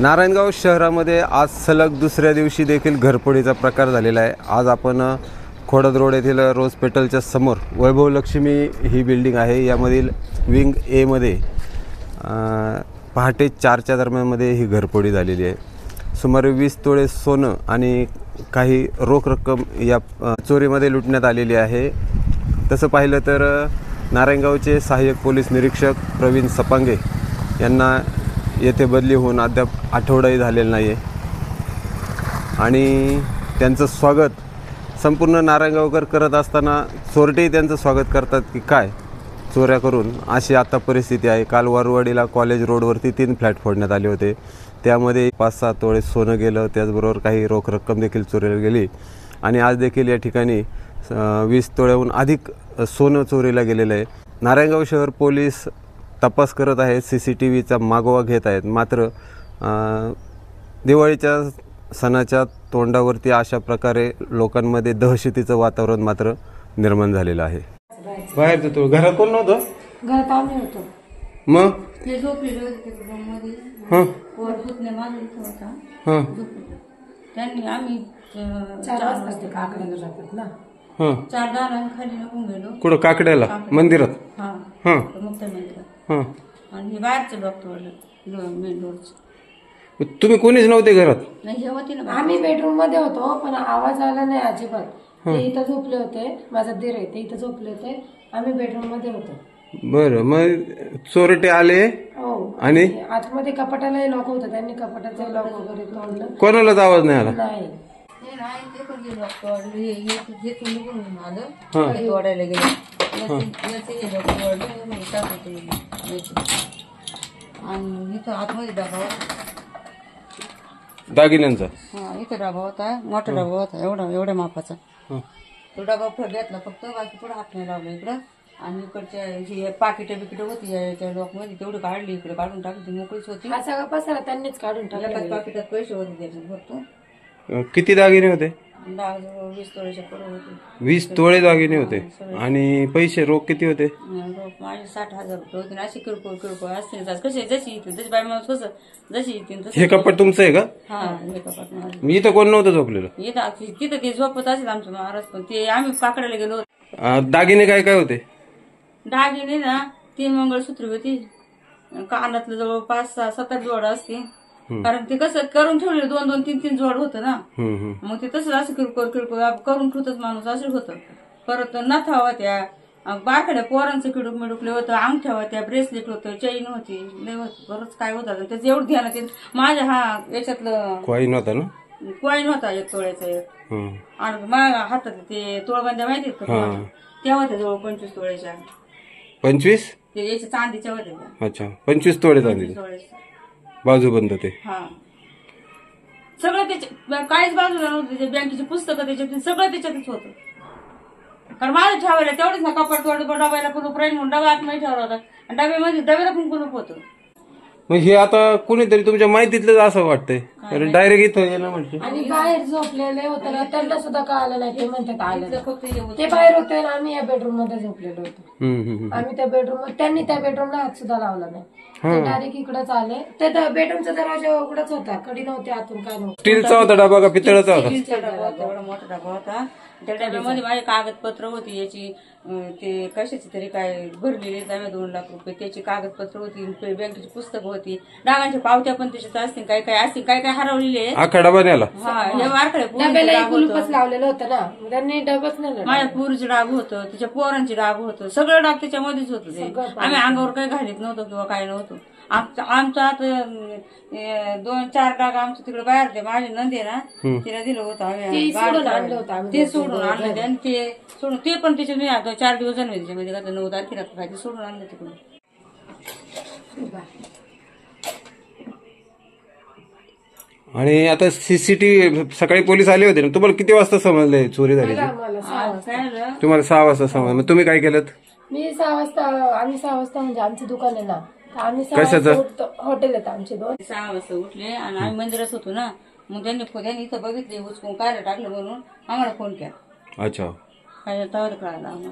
नारायणगाव शहरामध्ये आज सलग दुसऱ्या दिवशी देखील घरफोडीचा प्रकार झालेला आहे। आज आपण खोडद रोड येथील रोज पेट्रोलच्या समोर वैभव लक्ष्मी ही बिल्डिंग आहे। यामधील विंग ए मध्ये पहाटे 4च्या दरम्यानमध्ये ही घरफोडी झालेली आहे। सुमारे 20 तोळे सोनं आणि काही रोख रक्कम या चोरीमध्ये लुटण्यात आलेली आहे। तसं पाहिलं तर नारायणगावचे सहाय्यक पोलीस निरीक्षक प्रवीण सपांगे यांना येथे बदली होऊन अद्याप आठवडाही झालेला नाही आहे आणि त्यांचं स्वागत संपूर्ण नारायणगावकर करत असताना चोरटेही त्यांचं स्वागत करतात की काय चोऱ्या करून, अशी आता परिस्थिती आहे। काल वारवाडीला कॉलेज रोडवरती 3 फ्लॅट फोडण्यात आले होते, त्यामध्ये 5-6 तोळे सोनं गेलं, त्याचबरोबर काही रोख रक्कम देखील चोरीला गेली आणि आज देखील या ठिकाणी 20 तोळ्याहून अधिक सोनं चोरीला गेलेलं आहे। नारायणगाव शहर पोलीस तपास करत आहेत, CCTVचा मागोवा घेत आहेत। मात्र दिवाळीच्या सणाच्या तोंडावरती अशा प्रकारे लोकांमध्ये दहशतीचं वातावरण मात्र निर्माण झालेलं आहे। बाहेर तो घरात कोण नव्हतं? घरात आम्ही होतो। मग ते झोपलेले होते रूममध्ये। हां वर झोपणे माझं इथं होता। हां त्यांनी आम्ही 4 वाजता काकड्याला जातात ना। हां 4 दारांनी खाली निघून गेलो। कुठं? काकड्याला मंदिरात? हां हां मुक्त मंदिरात। हां आणि बाहेरचं डॉक्टर मेन रोडचं। तुम्ही कोणीच नव्हते घरात? नाही होती ना, आम्ही बेडरूम मध्ये होतो पण आवाज आला नाही अजिबात। ते इथं झोपले होते, माझा दीर आहे ते इथं झोपले होते, आम्ही बेडरूम मध्ये होतो। बरं, मग चोरटे आले हो आणि आतमध्ये कपाटालाही लॉक होतं, त्यांनी कपाटाचं लॉक वगैरे तोडलं। कोणालाच आवाज नाही आला? नाही ते पण गेलो तोडायला गेले आणि इथं आतमध्ये डबा होता दागिन्यांचा। हा इथं डबा होता, मोठा डबा होता एवढ्या मापाचा। तो डबा घेतला फक्त, बाकी पुढे हात नाही लावला इकडं। आणि इकडच्या ही पाकिट बिकिट होती त्या लॉक मध्ये तेवढी काढली, इकडे काढून टाकली, ती मोकळीच होती। सगळं पसारा त्यांनीच काढून टाकला। एकाच पाकिटात पैसे होते त्याच्यात भरतो। किती दागिने होते? 20 तोळ्याच्या पुढे होते। 20 तोळे दागिने होते आणि पैसे रोख किती होते? रोख माझे 60,000 रुपये होते। अशी किरकोळ असते कसे जशी येते तशी बाय माणूस कसं जशी येते। हे कपाट तुमचं आहे का? हा हे कपाट माझं। मी इथं कोण नव्हतं झोपलेलं? तिथं ते झोपत असेल आमचे महाराज, पण ते आम्ही पाकडायला गेलो। दागिने काय काय होते? दागिने ना 3 मंगळसूत्र होती, कानातलं जवळपास 7-8 जोड असते, कारण ते कसं करून ठेवले 2-2, 3-3 जोड होतं ना। मग ते तसंच असं किरकोळ करून ठेवतच माणूस, असं होतं। परत नथा होत्या, बारखाड्या पोरांचं किडूक मिडुकले होतं, अंगठ्या होत्या, ब्रेसलेट होतं, चैन होती, लय होतं, बरंच काय होतं। त्याचं एवढं ध्यान आहे माझ्या याच्यातलं कॉईन होता ना? कॉईन होता 1 तोळ्याचा एक, आणि माझ्या हातात ते तोळबंद्या माहितीत का त्या होत्या जवळ 25 तोळ्याच्या। 25? ते याच्या चांदीच्या होत्या। अच्छा, 25 तोळे चांदीचे बाजूबंद ते। हा सगळं त्याच्या काहीच बाजूला नव्हतं, बँकेची पुस्तकं त्याच्यात सगळं त्याच्यातच होतं। कारण माझं ठेवायला तेवढंच ना, कपाट डब्याला कुलूप राहील म्हणून डबा आतमध्ये ठेवला होता, आणि डब्याला पण कुलूप होतं। मग हे आता कुणीतरी तुमच्या माहितीतलंच असं वाटतंय, डायरेक्ट इथं येणं म्हणजे। आणि बाहेर झोपलेले होते ना, त्यांना सुद्धा कळालं नाही, ते म्हणतात आलं फक्त ते बाहेर होते आणि आम्ही या बेडरूम मध्ये झोपलेलो होतो। आम्ही त्या बेडरूम त्यांनी त्या बेडरूमला हात सुद्धा लावला नाही, ते डायरेक्ट इकडेच आले। ते बेडरूमचा दरवाजा उघडच होता, कडी नव्हती, आतून काय नव्हतं। स्टीलचा होता डबा का पितळाचा होता? स्टीलचा डबा होता, एवढा मोठा डबा होता। त्या डब्यामध्ये माझी कागदपत्र होती, याची ते कशाची तरी काय भरलेली 2 लाख रुपये त्याची कागदपत्र होती, बँकेची पुस्तकं होती, डागांच्या पावत्या पण त्याच्यात असतील, काय काय असतील, काय काय हरवलेले। आखा डबा नेला? हा हे वारकडे कुलूपच लावलेलं होतं ना, त्यांनी डबच नाही। माझ्या पुरीचं डाग होतं, तिच्या पोरांचे डाग होतं, सगळं डाग त्याच्यामध्येच होतं। ते आम्ही अंगावर काही घालीत नव्हतो किंवा काय नव्हतं। आमचं आता 2-4 डाग आमचं तिकडे बाहेर होते, माझी नंदी ना तिला दिलं होतं, आम्ही ते सोडून आणलं, आणि ते सोडून ते पण त्याच्या नाही आता 4 दिवस झाले त्याच्यामध्ये, आता 9 तारखेला काय ते सोडून आणलं तिकडून। आणि आता CCTV सकाळी पोलीस आले होते ना, तुम्हाला किती वाजता समजले चोरी झाली? तुम्हाला 6 वाजता समजलं, तुम्ही काय केलं? मी 6 वाजता, आम्ही 6 वाजता म्हणजे आमचं दुकान आहे ना, आम्ही 6 वाजता हॉटेल आहेत आमचे 2, 6 वाजता उठले आणि आम्ही मंदिरात होतो ना, मग त्यांनी इथं बघितले उचकून काय टाकलं म्हणून आम्हाला फोन केला। अच्छा, काय कळालं आम्हाला।